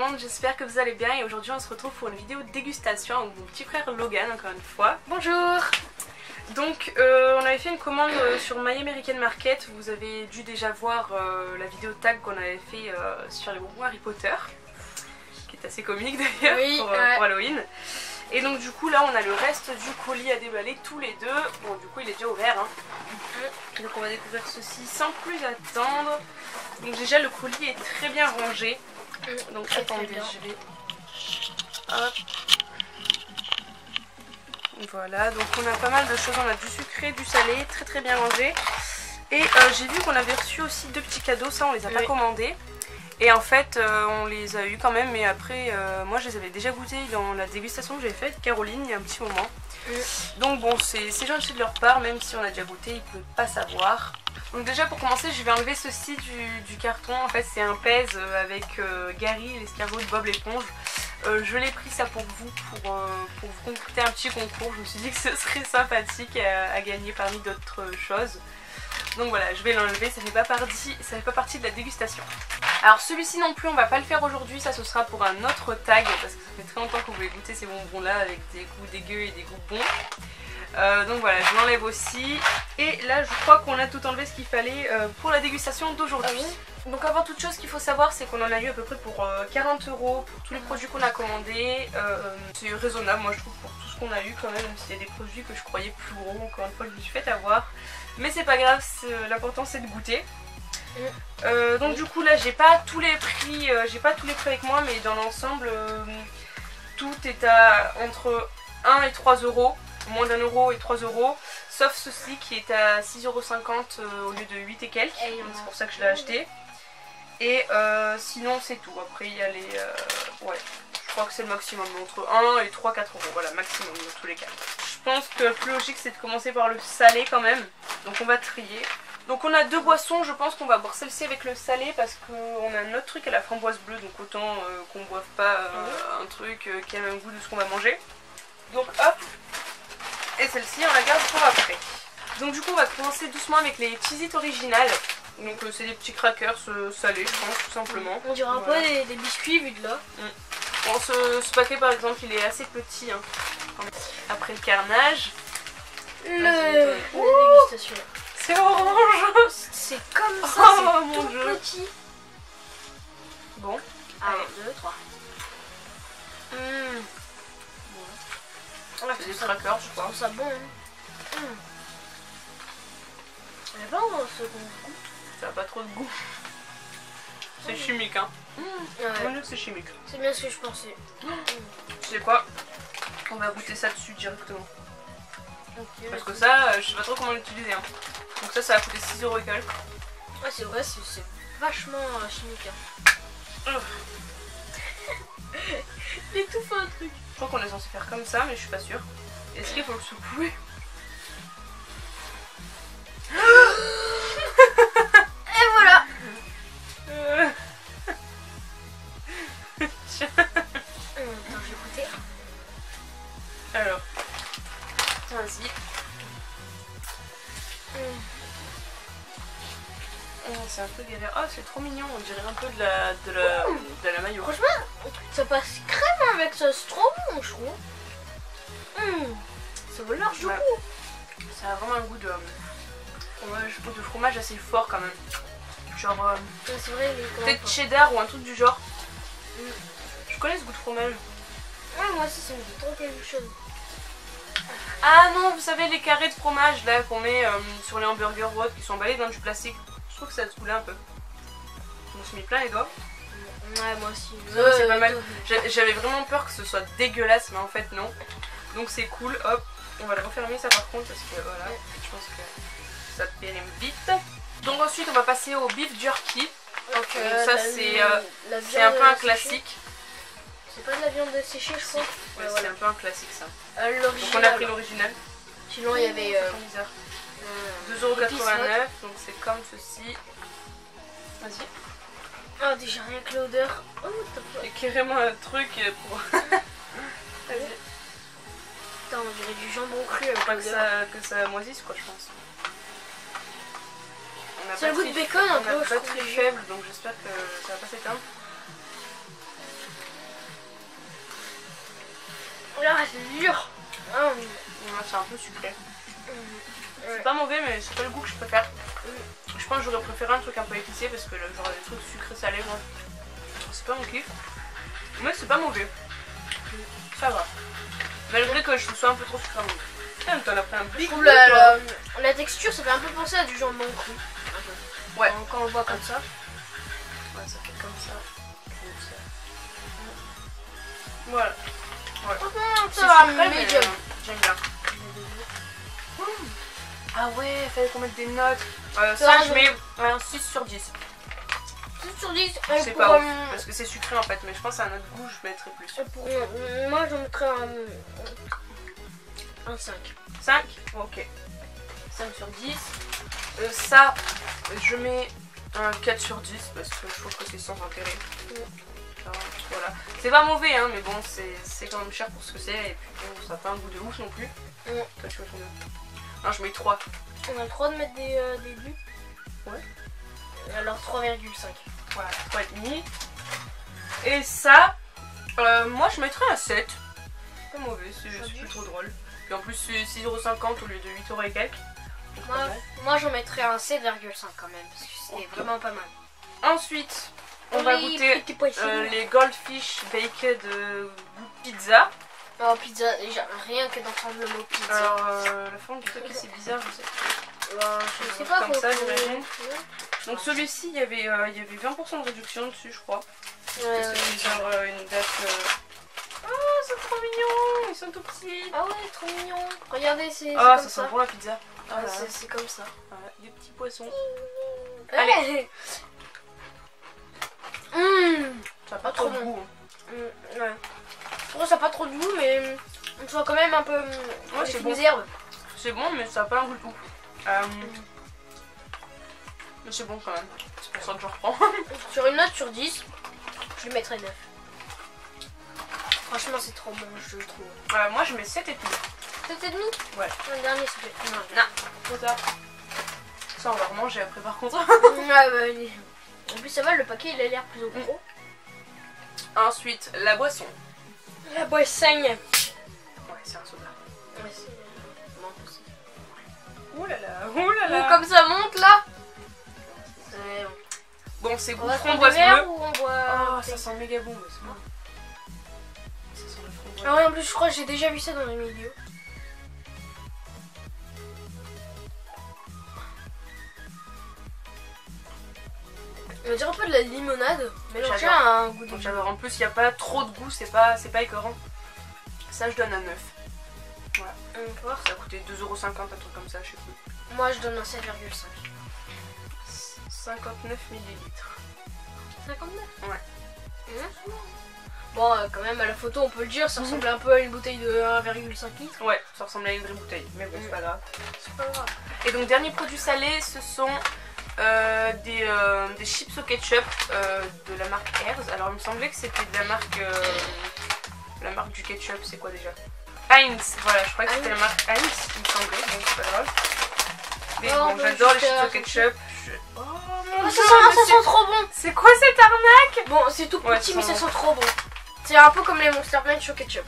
monde, j'espère que vous allez bien et aujourd'hui on se retrouve pour une vidéo de dégustation avec mon petit frère Logan encore une fois. Bonjour. Donc on avait fait une commande sur My American Market, vous avez dû déjà voir la vidéo tag qu'on avait fait sur les bonbons Harry Potter, qui est assez comique d'ailleurs Oui, pour Halloween. Et donc du coup là on a le reste du colis à déballer tous les deux, bon du coup il est déjà ouvert hein. Donc on va découvrir ceci sans plus attendre. Donc déjà le colis est très bien rangé. Donc attendez, je vais... Hop. Voilà, donc on a pas mal de choses, on a du sucré, du salé, très bien rangé. Et j'ai vu qu'on avait reçu aussi deux petits cadeaux, ça on les a pas commandés. Et en fait on les a eu quand même, mais après moi je les avais déjà goûtés dans la dégustation que j'avais faite avec Caroline il y a un petit moment. Donc bon, c'est gentil de leur part, même si on a déjà goûté, ils ne pouvaient pas savoir. Donc déjà pour commencer, je vais enlever ceci du carton. En fait c'est un pèse avec Gary, l'escargot de Bob l'éponge. Je l'ai pris ça pour vous concocter un petit concours. Je me suis dit que ce serait sympathique à gagner parmi d'autres choses. Donc voilà, je vais l'enlever, ça fait pas partie de la dégustation. Alors celui-ci non plus on va pas le faire aujourd'hui, ça ce sera pour un autre tag parce que ça fait très longtemps que vous voulez goûter ces bonbons là avec des goûts dégueux et des goûts bons. Donc voilà, je l'enlève aussi. Et là je crois qu'on a tout enlevé ce qu'il fallait pour la dégustation d'aujourd'hui. Donc avant toute chose, ce qu'il faut savoir c'est qu'on en a eu à peu près pour 40 € pour tous les produits qu'on a commandés. C'est raisonnable moi je trouve pour tout ce qu'on a eu quand même s'il y a des produits que je croyais plus gros. Encore une fois je me suis fait avoir. Mais c'est pas grave, l'important c'est de goûter. Donc du coup là j'ai pas tous les prix avec moi, mais dans l'ensemble tout est à entre 1 et 3 €, moins d'1 € et 3 €, sauf ceci qui est à 6,50 € au lieu de 8 et quelques, c'est pour ça que je l'ai acheté. Et sinon c'est tout, après il y a les... ouais, je crois que c'est le maximum, entre 1 et 3-4 €, voilà, maximum dans tous les cas. Je pense que le plus logique c'est de commencer par le salé quand même, donc on va trier. Donc on a deux boissons, je pense qu'on va boire celle-ci avec le salé parce qu'on a un autre truc à la framboise bleue, donc autant qu'on ne boive pas un truc qui a le même goût de ce qu'on va manger. Donc hop, et celle-ci on la garde pour après. Donc du coup on va commencer doucement avec les Cheez-It originales. Donc c'est des petits crackers salés je pense tout simplement. On dirait un peu des biscuits vu de là. Bon, ce paquet par exemple il est assez petit hein. Après le carnage. La dégustation. C'est orange. C'est comme ça, c'est tout petit. Bon. 1, 2, 3. C'est des crackers je crois. Ça bon hein. Elle est bon ce goût. Ça n'a pas trop de goût. C'est chimique hein. Ouais. C'est chimique. C'est bien ce que je pensais. Tu sais quoi? On va goûter ça dessus directement. Okay, parce que ça, je sais pas trop comment l'utiliser hein. Donc ça va coûter 6 € et quelques. Ouais c'est vrai, c'est vachement chimique hein. Il étouffe un truc. Je crois qu'on est censé faire comme ça mais je suis pas sûre. Est-ce qu'il faut le secouer? Et voilà. Tiens. Attends, je vais goûter. Alors, vas-y. Oh, c'est un peu galère. Oh, c'est trop mignon. On dirait un peu de la mayo. Franchement, ça passe crème avec ça. C'est trop bon, je trouve. Ça vaut large du coup. Ça a vraiment un goût de fromage assez fort quand même. Genre, c'est vrai, peut-être cheddar ou un truc du genre. Je connais ce goût de fromage. Ouais, moi aussi, ça me dit trop quelque chose. Ah non, vous savez les carrés de fromage là qu'on met sur les hamburgers ou autres qui sont emballés dans du plastique. Je trouve que ça a ce goût là un peu. Je me suis mis plein les doigts. Ouais, moi aussi. C'est pas mal. J'avais vraiment peur que ce soit dégueulasse, mais en fait non. Donc c'est cool. Hop, on va le refermer ça par contre parce que voilà, je pense que ça périme vite. Donc ensuite on va passer au beef jerky. Donc ça c'est un peu un classique. C'est pas de la viande séchée je crois. Ouais, c'est un peu un classique ça. Donc on a pris l'original. Sinon il y avait 2,89 €, donc c'est comme ceci. Vas-y. Oh déjà rien que l'odeur. Oh il y a carrément un truc pour... Vas-y. Putain on dirait du jambon cru avec pas que ça moisisse quoi je pense. C'est le goût de bacon un peu. On a pas très faible donc j'espère que ça va pas s'éteindre. Là, c'est dur. Ah, Ouais, c'est un peu sucré. C'est pas mauvais, mais c'est pas le goût que je préfère. Je pense que j'aurais préféré un truc un peu épicé parce que genre des trucs sucrés salés, moi, c'est pas mon kiff. Mais c'est pas mauvais. Ça va. Malgré que je sois un peu trop sucré. Putain, t'en as pris un Je big trouve goût, la texture, ça fait un peu penser à du jambon cru. Un peu. Ouais. Quand on le voit comme ça. Ouais, ça fait comme ça. Comme ça. Voilà. Ouais. Franchement, C'est ça va, sucré, mais médium. j'aime bien. Ah ouais, fallait qu'on mette des notes. Ça, Ça, je mets un 6 sur 10. 6 sur 10. C'est pas ouf, parce que c'est sucré en fait, mais je pense à un autre goût, je mettrais plus. Moi, j'en mettrais un 5. 5. Ok. 5 sur 10. Ça, je mets un 4 sur 10 parce que je trouve que c'est sans intérêt. Voilà. C'est pas mauvais, hein, mais bon, c'est quand même cher pour ce que c'est. Et puis bon, ça n'a pas un goût de ouf non plus. Toi, tu vois combien? Non, je mets 3. On a le droit de mettre des buts. Ouais. Alors 3,5. Voilà, 3,5. Et ça, moi je mettrais un 7. Pas mauvais, c'est plutôt drôle. Puis en plus, c'est 6,50 € au lieu de 8 € et quelques. Moi j'en mettrais un 7,5 quand même, parce que c'est vraiment pas mal. Ensuite, on va goûter les Goldfish Baked Pizza. Oh, pizza, déjà, rien que d'entendre le mot pizza. Alors, la forme du truc c'est bizarre, je sais. Je sais pas comme ça, j'imagine. Ouais. Donc celui-ci, il y avait 20% de réduction dessus, je crois. C'est genre une date. Oh, c'est trop mignon, ils sont tout petits. Ah ouais, trop mignon. Regardez, c'est Ah, comme ça sent bon la pizza. Ah, c'est comme ça. Voilà, des petits poissons. Allez. Ça n'a pas trop de goût. Ouais. Je trouve ça pas trop de goût, mais on sent quand même un peu c'est les bon. herbes. C'est bon, mais ça n'a pas un goût de ouf. Mais c'est bon quand même. C'est pour ça que je reprends. Sur une note sur 10, je lui mettrais 9. Franchement, c'est trop bon, je le trouve. Moi, je mets 7,5. 7,5? Ouais. Le dernier, s'il te plaît. Non, trop tard. Ça, on va remanger après, par contre. En plus, ça va, le paquet, il a l'air plus gros. Ensuite, la boisson. La boisson. Ouais, c'est un soda. Ouais, c'est... Ouh là là, ouh là là. Comme ça monte, là. Bon, c'est goût On va framboise prendre bleue. ou on boit... Oh, ça sent méga bon, c'est bon. Ça sent le framboise. Ah ouais, en plus, je crois que j'ai déjà vu ça dans les vidéos. On dirait un peu de la limonade, mais j'ai un goût de... J'adore. En plus, il n'y a pas trop de goût, c'est pas écœurant. Ça, je donne un 9. Voilà. Ça a coûté 2,50 €, un truc comme ça, je sais plus. Moi, je donne un 7,5. 59 ml. 59? Ouais. Bon, quand même, à la photo, on peut le dire, ça ressemble un peu à une bouteille de 1,5 litre. Ouais, ça ressemble à une vraie bouteille, mais bon, c'est pas grave. C'est pas grave. Et donc, dernier produit salé, ce sont des chips au ketchup de la marque Hers. Alors, il me semblait que c'était de la marque du ketchup, c'est quoi déjà? Heinz, voilà, je crois que c'était la marque Heinz, il me semblait, donc c'est pas grave. Mais bon, j'adore les chips au ketchup. Oh mon dieu, ça sent trop bon. C'est quoi cette arnaque? Bon, c'est tout Ouais, petit, mais ça bon. sent trop bon. C'est un peu comme les Monster Punch au ketchup.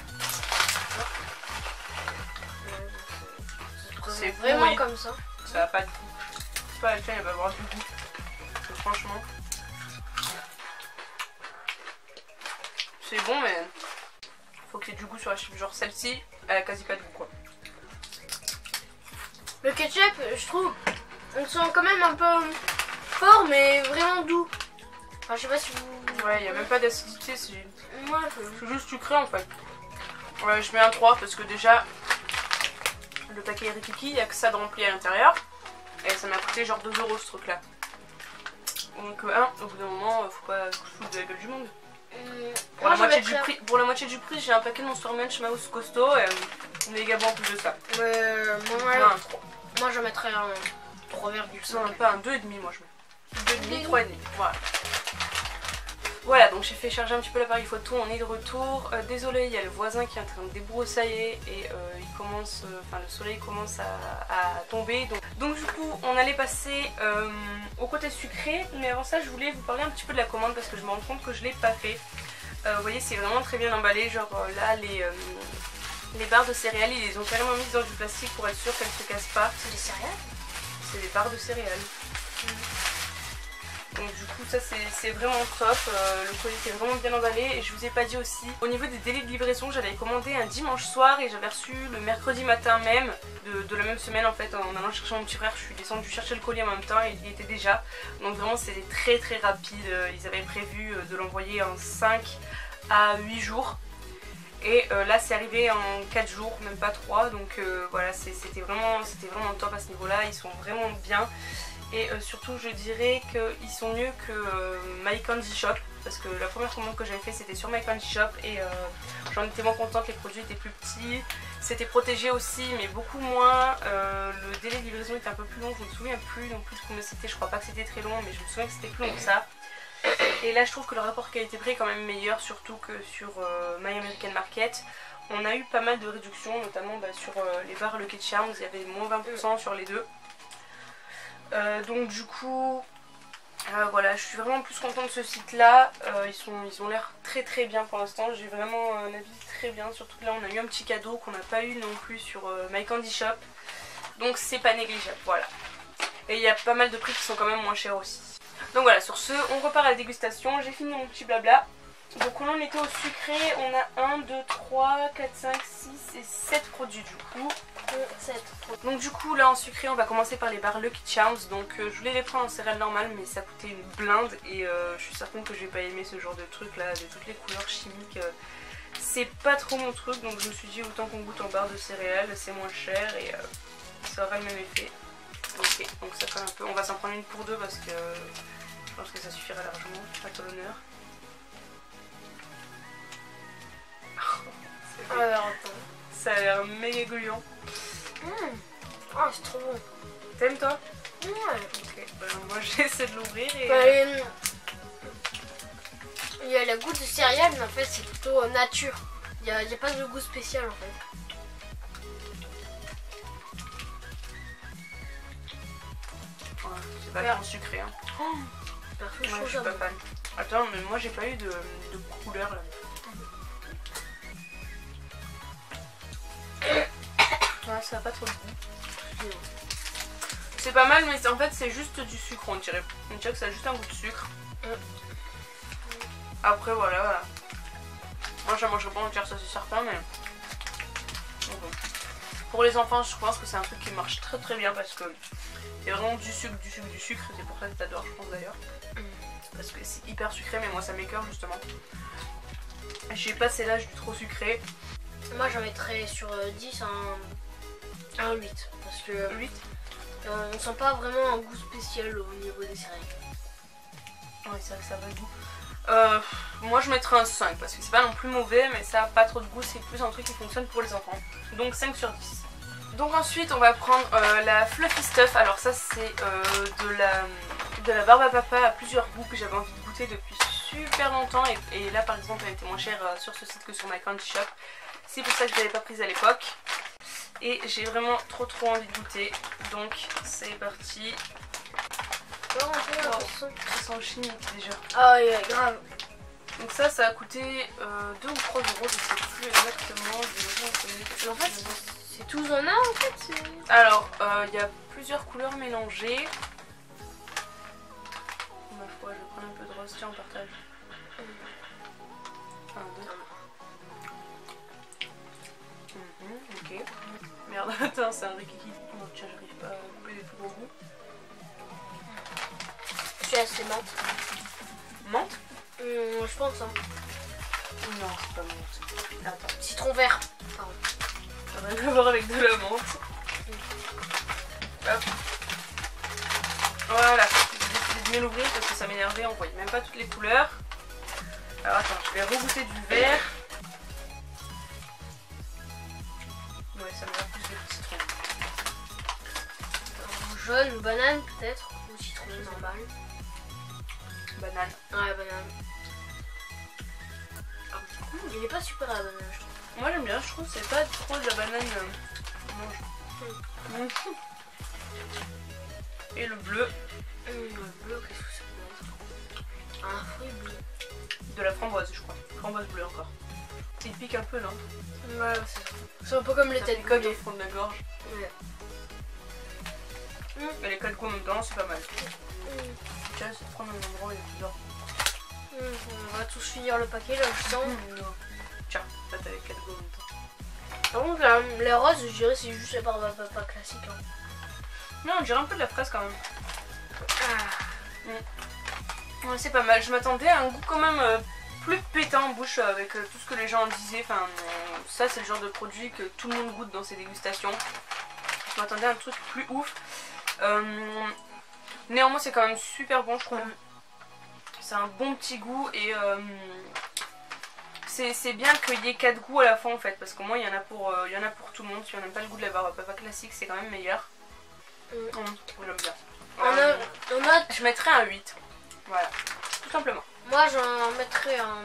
C'est vraiment pourri. comme ça. Ça va pas de goût. C'est pas la tienne, elle va avoir du goût. Parce que franchement. C'est bon, mais faut qu'il y ait du goût sur la chip. Genre celle-ci, elle a quasi pas de goût quoi. Le ketchup, je trouve, on sent quand même un peu fort, mais vraiment doux. Enfin, je sais pas si vous... Ouais, il y a même pas d'acidité, c'est Ouais, juste sucré en fait. Ouais, je mets un 3 parce que déjà, le paquet Rikiki, il y a que ça de rempli à l'intérieur. Et ça m'a coûté genre 2 € ce truc là. Donc au bout d'un moment, faut pas se foutre de la gueule du monde. Pour la moitié du prix, j'ai un paquet de Monster Munch Mouse costaud et méga bon en plus de ça. Un 3. Moi, je mettrais un 3,5. Non, pas un 2,5 moi je mets. 2,5, 3,5. Voilà. Voilà, donc j'ai fait charger un petit peu l'appareil photo, on est de retour. Désolé, il y a le voisin qui est en train de débroussailler et le soleil commence à tomber. Donc du coup, on allait passer au côté sucré, mais avant ça, je voulais vous parler un petit peu de la commande parce que je me rends compte que je l'ai pas fait. Vous voyez, c'est vraiment très bien emballé, genre là, Les barres de céréales, ils les ont carrément mises dans du plastique pour être sûr qu'elles ne se cassent pas. C'est des céréales? C'est des barres de céréales. Donc du coup ça c'est vraiment top, le colis était vraiment bien emballé. Et je vous ai pas dit aussi, au niveau des délais de livraison, j'avais commandé un dimanche soir et j'avais reçu le mercredi matin même de la même semaine en fait. En allant chercher mon petit frère, je suis descendue chercher le colis en même temps et il y était déjà. Donc vraiment c'était très rapide, ils avaient prévu de l'envoyer en 5 à 8 jours. Et là c'est arrivé en 4 jours, même pas 3. Donc voilà, c'était vraiment top à ce niveau là, ils sont vraiment bien. Et surtout je dirais qu'ils sont mieux que My Candy Shop, parce que la première commande que j'avais fait c'était sur My Candy Shop et j'en étais moins contente, les produits étaient plus petits, c'était protégé aussi mais beaucoup moins, le délai de livraison était un peu plus long, je me souviens plus non plus de combien c'était, je crois pas que c'était très long mais je me souviens que c'était plus long que ça. Et là je trouve que le rapport qualité-prix est quand même meilleur, surtout que sur My American Market. On a eu pas mal de réductions, notamment sur les barres Lucky Charms, il y avait moins 20% sur les deux. Donc du coup voilà, je suis vraiment plus contente de ce site là, ils ont l'air très bien pour l'instant, j'ai vraiment un avis très bien, surtout que là on a eu un petit cadeau qu'on n'a pas eu non plus sur My Candy Shop, donc c'est pas négligeable, voilà. Et il y a pas mal de prix qui sont quand même moins chers aussi. Donc voilà, sur ce on repart à la dégustation, j'ai fini mon petit blabla. Donc on en était au sucré, on a 1, 2, 3, 4, 5, 6 et 7 produits du coup. 7. Donc du coup là en sucré on va commencer par les barres Lucky Charms. Donc je voulais les prendre en céréales normales mais ça coûtait une blinde et je suis certaine que je vais pas aimer ce genre de truc là, de toutes les couleurs chimiques. C'est pas trop mon truc, donc je me suis dit autant qu'on goûte en barre de céréales, c'est moins cher et ça aura le même effet. Ok, donc ça fait un peu, on va s'en prendre une pour deux parce que je pense que ça suffira largement, à ton honneur. Alors attends. Ça a l'air méga gluant. Ah, c'est trop bon. T'aimes toi? Ouais. Ok, moi j'essaie de l'ouvrir et... il y a la goût de céréales, mais en fait c'est plutôt nature. Il n'y a pas de goût spécial en fait. Ouais, c'est pas trop sucré hein. Parfait, ouais, je suis pas fan. Attends, mais moi j'ai pas eu de couleur là. Ouais, ça a pas trop de goût. C'est pas mal, mais en fait c'est juste du sucre on dirait. On dirait que ça a juste un goût de sucre. Après voilà. Moi je mangerai pas entière, ça c'est certain, mais... Bon. Pour les enfants je pense que c'est un truc qui marche très bien parce que il y a vraiment du sucre. C'est pour ça que t'adores je pense d'ailleurs. Parce que c'est hyper sucré mais moi ça m'écoeure justement. J'ai passé l'âge du trop sucré. Moi j'en mettrais sur 10 un 8 parce que 8 on sent pas vraiment un goût spécial au niveau des céréales. Ouais c'est vrai que ça va le goût. Moi je mettrais un 5 parce que c'est pas non plus mauvais mais ça a pas trop de goût, c'est plus un truc qui fonctionne pour les enfants. Donc 5 sur 10. Donc ensuite on va prendre la Fluffy Stuff. Alors ça c'est de la barbe à papa à plusieurs goûts que j'avais envie de goûter depuis super longtemps et là par exemple elle était moins chère sur ce site que sur My Candy Shop. C'est pour ça que je ne l'avais pas prise à l'époque. Et j'ai vraiment trop envie de goûter. Donc c'est parti. Oh, ça sent chimique déjà. Ah ouais, grave. Donc ça a coûté 2 ou 3 euros, je sais plus exactement. En fait c'est tous en un en fait. Alors il y a plusieurs couleurs mélangées. Ma foi, je vais prendre un peu de rose, tiens on partage. 1, 2. Ok. Merde, attends, c'est un rikiki. Oh tiens, j'arrive pas à couper des plus gros bouts. Celui-là c'est menthe. Menthe? Je pense hein. Non, c'est pas menthe. Attends. Citron vert. Pardon. Ça n'a rien à voir avec de la menthe. Hop. Voilà. J'ai décidé de bien l'ouvrir parce que ça m'énervait, on voyait même pas toutes les couleurs. Alors attends, je vais regoûter du vert. Ouais, ça me va plus de citron. Jaune ou banane peut-être, ou citron normal. Banane. Ouais, banane. Il est pas super à la banane, je trouve. Moi j'aime bien, je trouve que c'est pas trop de la banane. Et le bleu. Le bleu, qu'est-ce que ça peut être? Un fruit bleu. De la framboise, je crois. Framboise bleue encore. Il pique un peu, non? Ouais, c'est un peu comme les Ça têtes picote gouttes. au fond de la gorge. Ouais. Mais les 4 goûts en même temps, c'est pas mal. Tiens, c'est de prendre un endroit où il y a plusieurs. On va tous finir le paquet là, je sens. Tiens, là t'as les 4 goûts en même temps. Par contre, les roses, je dirais, c'est juste la barbe à papa classique. Hein. Non, on dirait un peu de la fraise quand même. Ouais, c'est pas mal. Je m'attendais à un goût quand même plus pétant en bouche avec tout ce que les gens en disaient. Enfin, ça, c'est le genre de produit que tout le monde goûte dans ses dégustations. Je m'attendais à un truc plus ouf. Néanmoins, c'est quand même super bon, je trouve. C'est un bon petit goût et c'est bien qu'il y ait 4 goûts à la fin en fait. Parce qu'au moins, il y en a pour tout le monde. Si on n'aime pas le goût de la barbe à papa classique, c'est quand même meilleur. J'aime bien. Je mettrais un 8. Voilà, tout simplement. Moi, j'en mettrais un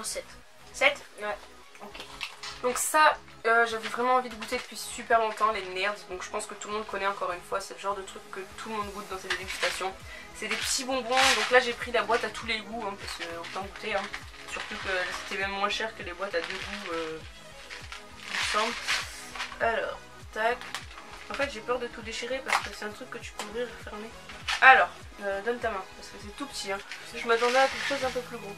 7. 7? Ouais. Ok. Donc ça, j'avais vraiment envie de goûter depuis super longtemps, les Nerds. Donc je pense que tout le monde connaît encore une fois. C'est le genre de truc que tout le monde goûte dans ses dégustations. C'est des petits bonbons. Donc là, j'ai pris la boîte à tous les goûts, hein, parce qu'on peut en goûter. Hein. Surtout que c'était même moins cher que les boîtes à 2 goûts, il me semble. Alors, tac. En fait, j'ai peur de tout déchirer parce que c'est un truc que tu peux ouvrir et fermer. Alors, donne ta main, parce que c'est tout petit. Hein. Je m'attendais à quelque chose d'un peu plus gros.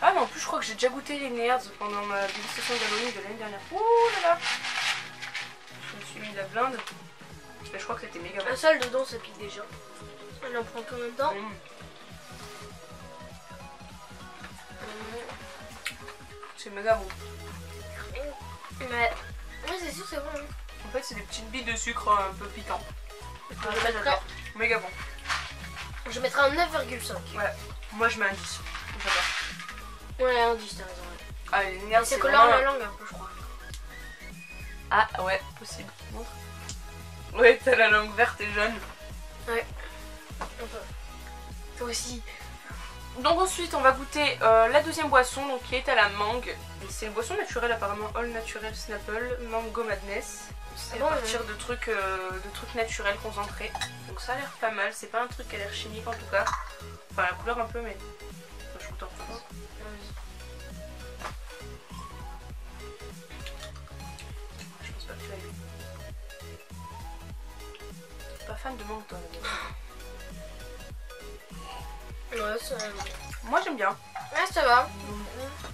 Ah mais en plus, je crois que j'ai déjà goûté les Nerds pendant ma dégustation d'Halloween de l'année dernière. Ouh là là. Je me suis mis la blinde. Mais je crois que c'était méga bon. Un seul dedans, ça pique déjà. On en prend combien de temps? C'est méga bon. Ouais, c'est sûr, c'est bon. Hein. En fait, c'est des petites billes de sucre un peu piquant. Méga bon. Je mettrais un 9,5. Ouais, moi je mets un 10. J'adore. Ouais, un 10, t'as raison. Ah, les Nerds, c'est collant la langue un peu, je crois. Ah ouais, possible. Montre. Ouais, t'as la langue verte et jaune. Ouais. Un peu. Toi aussi. Donc ensuite, on va goûter la deuxième boisson, donc qui est à la mangue. C'est une boisson naturelle apparemment, All Natural Snapple Mango Madness. C'est à partir de trucs naturels concentrés. Donc ça a l'air pas mal, c'est pas un truc qui a l'air chimique en tout cas. Enfin la couleur un peu mais... je goûte en France. Je pense pas que tu l'as eu. T'es pas fan de mangue toi là. Ouais, ça... Moi j'aime bien. Ouais, ça va.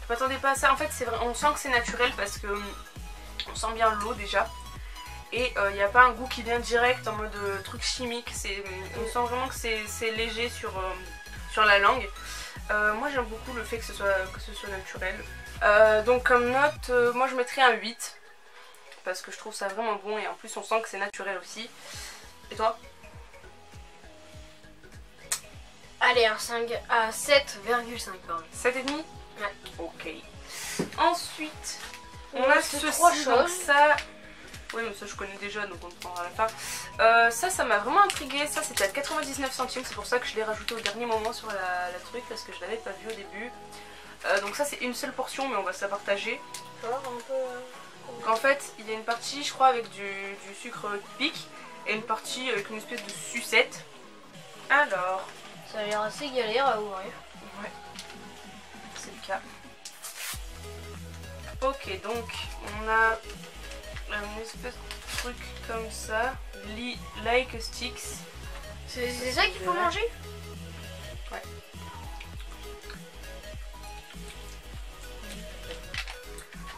Je m'attendais pas à ça, en fait c'est vrai, on sent que c'est naturel parce que on sent bien l'eau déjà. Et il n'y a pas un goût qui vient direct en mode truc chimique. On sent vraiment que c'est léger sur la langue. Moi j'aime beaucoup le fait que ce soit naturel. Donc comme note, moi je mettrais un 8. Parce que je trouve ça vraiment bon et en plus on sent que c'est naturel aussi. Et toi? Allez, un 5 à 7,5 pardon. 7,5? Ouais. Ok. Ensuite, on Ouais, a c'est ceci, trois donc choses. ça... Oui mais ça je connais déjà donc on le prendra à la fin. Ça m'a vraiment intrigué, ça c'était à 99 centimes, c'est pour ça que je l'ai rajouté au dernier moment sur la truc parce que je l'avais pas vu au début. Donc ça c'est une seule portion mais on va se la partager. Alors, un peu... Donc en fait il y a une partie je crois avec du sucre qui pique et une partie avec une espèce de sucette. Alors... Ça a l'air assez galère à ouvrir. Ouais, c'est le cas. Ok donc on a... une espèce de truc comme ça, like a sticks. C'est ça qu'il faut manger? Ouais.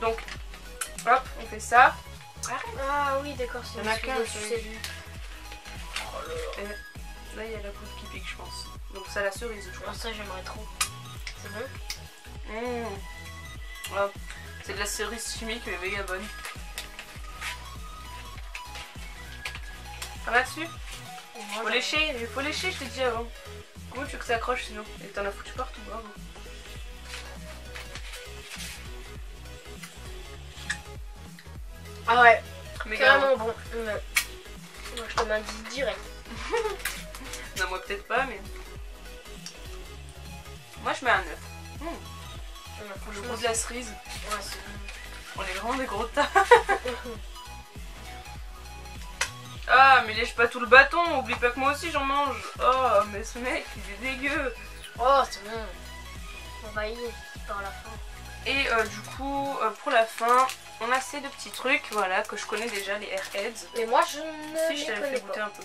Donc, hop, on fait ça. Ah oui, d'accord, c'est Il y en a une qu'un, sucette. celui-ci. Et là, il y a la poudre qui pique, je pense. Donc, ça, la cerise, je Ah, crois. ça, j'aimerais trop. C'est bon? Voilà. C'est de la cerise chimique, mais méga bonne. T'en as dessus? Faut lécher, il faut lécher, je t'ai dit avant. Comment tu veux que ça accroche sinon? Et t'en as foutu partout, bravo. Ah ouais, Méga carrément bon. Ouais. Moi, je te m'indique direct. Non, moi peut-être pas, mais... Moi je mets un 9. Le goût de la cerise. Ouais, c'est On est vraiment des gros tas. Ah, mais lèche pas tout le bâton, oublie pas que moi aussi j'en mange. Oh, mais ce mec, il est dégueu. Oh, c'est bon. On va y aller par la fin. Et du coup pour la fin on a ces deux petits trucs, voilà, que je connais déjà, les Airheads. Mais moi je ne Si, je t'avais fait goûter un peu.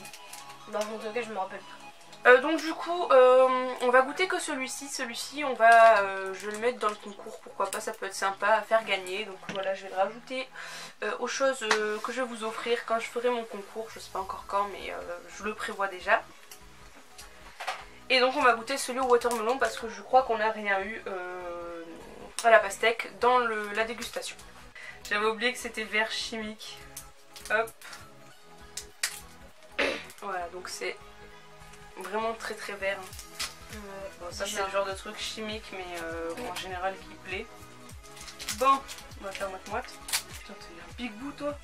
Bah en tout cas je me rappelle pas. Donc du coup on va goûter que celui-ci. Celui-ci on va, je vais le mettre dans le concours, pourquoi pas, ça peut être sympa à faire gagner. Donc voilà, je vais le rajouter aux choses que je vais vous offrir quand je ferai mon concours. Je sais pas encore quand, mais je le prévois déjà. Et donc on va goûter celui au watermelon parce que je crois qu'on n'a rien eu à la pastèque dans la dégustation. J'avais oublié que c'était vert chimique. Hop. Voilà, donc c'est vraiment très très vert. Bon, ça c'est le genre de truc chimique mais en général qui plaît. Bon, on va faire moite-moite. Putain, t'as un big bout toi.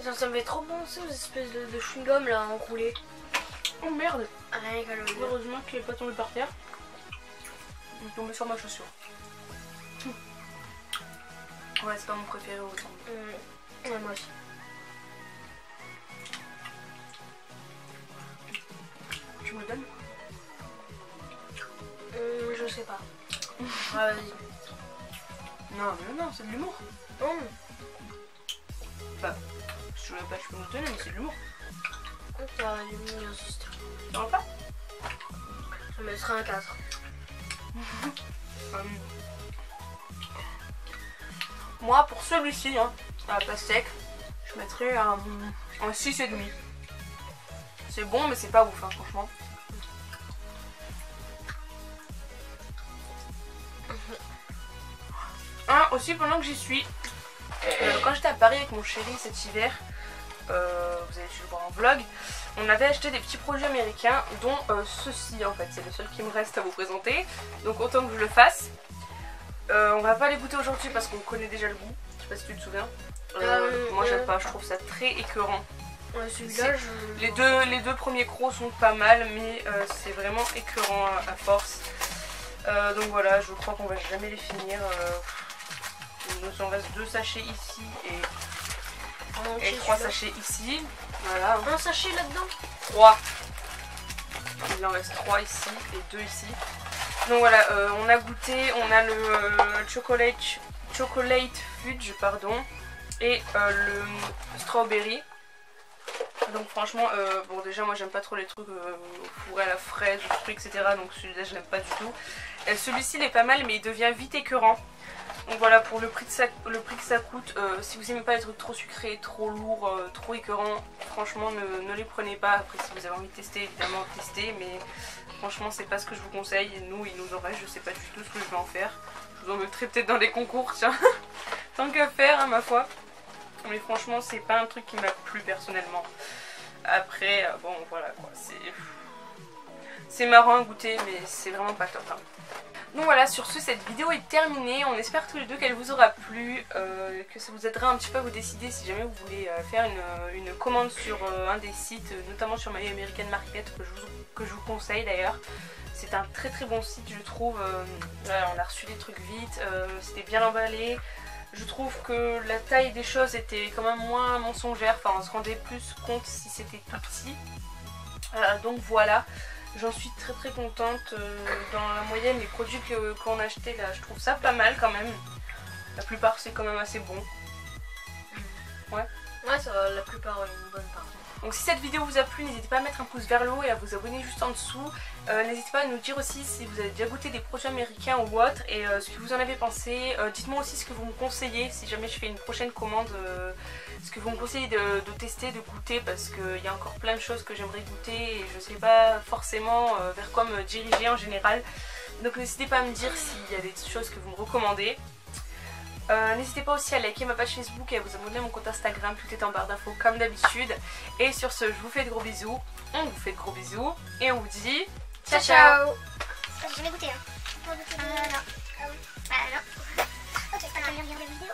Ça me fait trop penser aux espèces de chewing-gum là enroulés. Oh merde. Rien qu'à le dire. Heureusement qu'il n'est pas tombé par terre. Il est tombé sur ma chaussure. Ouais, c'est pas mon préféré autant. Ouais, moi aussi. Tu me le donnes? Je sais pas. Ah, vas-y. Non, mais non, c'est de l'humour. Enfin, si tu veux pas, je peux me le donner, mais c'est de l'humour. J'insiste. Tu vois pas? Je mettrai un 4. Moi, pour celui-ci, hein, à la pastèque, je mettrais un 6,5. C'est bon, mais c'est pas ouf, hein, franchement. Aussi, pendant que j'y suis, quand j'étais à Paris avec mon chéri cet hiver, vous avez dû le voir en vlog, on avait acheté des petits produits américains, dont ceci en fait, c'est le seul qui me reste à vous présenter, donc autant que je le fasse. On va pas les goûter aujourd'hui parce qu'on connaît déjà le goût, je sais pas si tu te souviens. Moi j'aime pas, je trouve ça très écœurant. Celui-là, les deux premiers crocs sont pas mal, mais c'est vraiment écœurant à force. Donc voilà, je crois qu'on va jamais les finir. Il nous en reste 2 sachets ici et 3 sachets ici. Voilà. Un sachet là-dedans? 3. Il en reste 3 ici et 2 ici. Donc voilà, on a goûté, on a le chocolate fudge, pardon, et le strawberry. Donc franchement, bon déjà moi j'aime pas trop les trucs fourrés à la fraise, etc. Donc celui-là je l'aime pas du tout. Celui-ci il est pas mal mais il devient vite écœurant. Donc voilà, pour le prix que ça coûte, si vous aimez pas les trucs trop sucrés, trop lourds, trop écœurants, franchement ne les prenez pas. Après si vous avez envie de tester, évidemment testez, mais franchement c'est pas ce que je vous conseille. Nous il nous en reste, je sais pas du tout ce que je vais en faire. Je vous en mettrai peut-être dans les concours, tiens, tant qu'à faire hein, ma foi. Mais franchement c'est pas un truc qui m'a plu personnellement. Après bon voilà quoi, c'est marrant à goûter mais c'est vraiment pas top hein. Donc voilà, sur ce, cette vidéo est terminée. On espère tous les deux qu'elle vous aura plu, que ça vous aidera un petit peu à vous décider si jamais vous voulez faire une commande sur un des sites, notamment sur My American Market, que je vous conseille d'ailleurs. C'est un très très bon site je trouve. Voilà, on a reçu des trucs vite, c'était bien emballé. Je trouve que la taille des choses était quand même moins mensongère, enfin on se rendait plus compte si c'était tout petit. Donc voilà. J'en suis très très contente. Dans la moyenne, les produits qu'on a achetés là, je trouve ça pas mal quand même. La plupart c'est quand même assez bon. Ouais. Ouais, ça va, la plupart une bonne part. Donc si cette vidéo vous a plu, n'hésitez pas à mettre un pouce vers le haut et à vous abonner juste en dessous. N'hésitez pas à nous dire aussi si vous avez déjà goûté des produits américains ou autres et ce que vous en avez pensé. Dites-moi aussi ce que vous me conseillez si jamais je fais une prochaine commande. Ce que vous me conseillez de tester, de goûter, parce qu'il y a encore plein de choses que j'aimerais goûter et je sais pas forcément vers quoi me diriger en général. Donc n'hésitez pas à me dire s'il y a des choses que vous me recommandez. N'hésitez pas aussi à liker ma page Facebook et à vous abonner à mon compte Instagram, tout est en barre d'infos comme d'habitude. Et sur ce, je vous fais de gros bisous, on vous fait de gros bisous et on vous dit ciao ciao. J'ai jamais goûté hein. Non. Ah non. Ok, alors. Regarde la vidéo.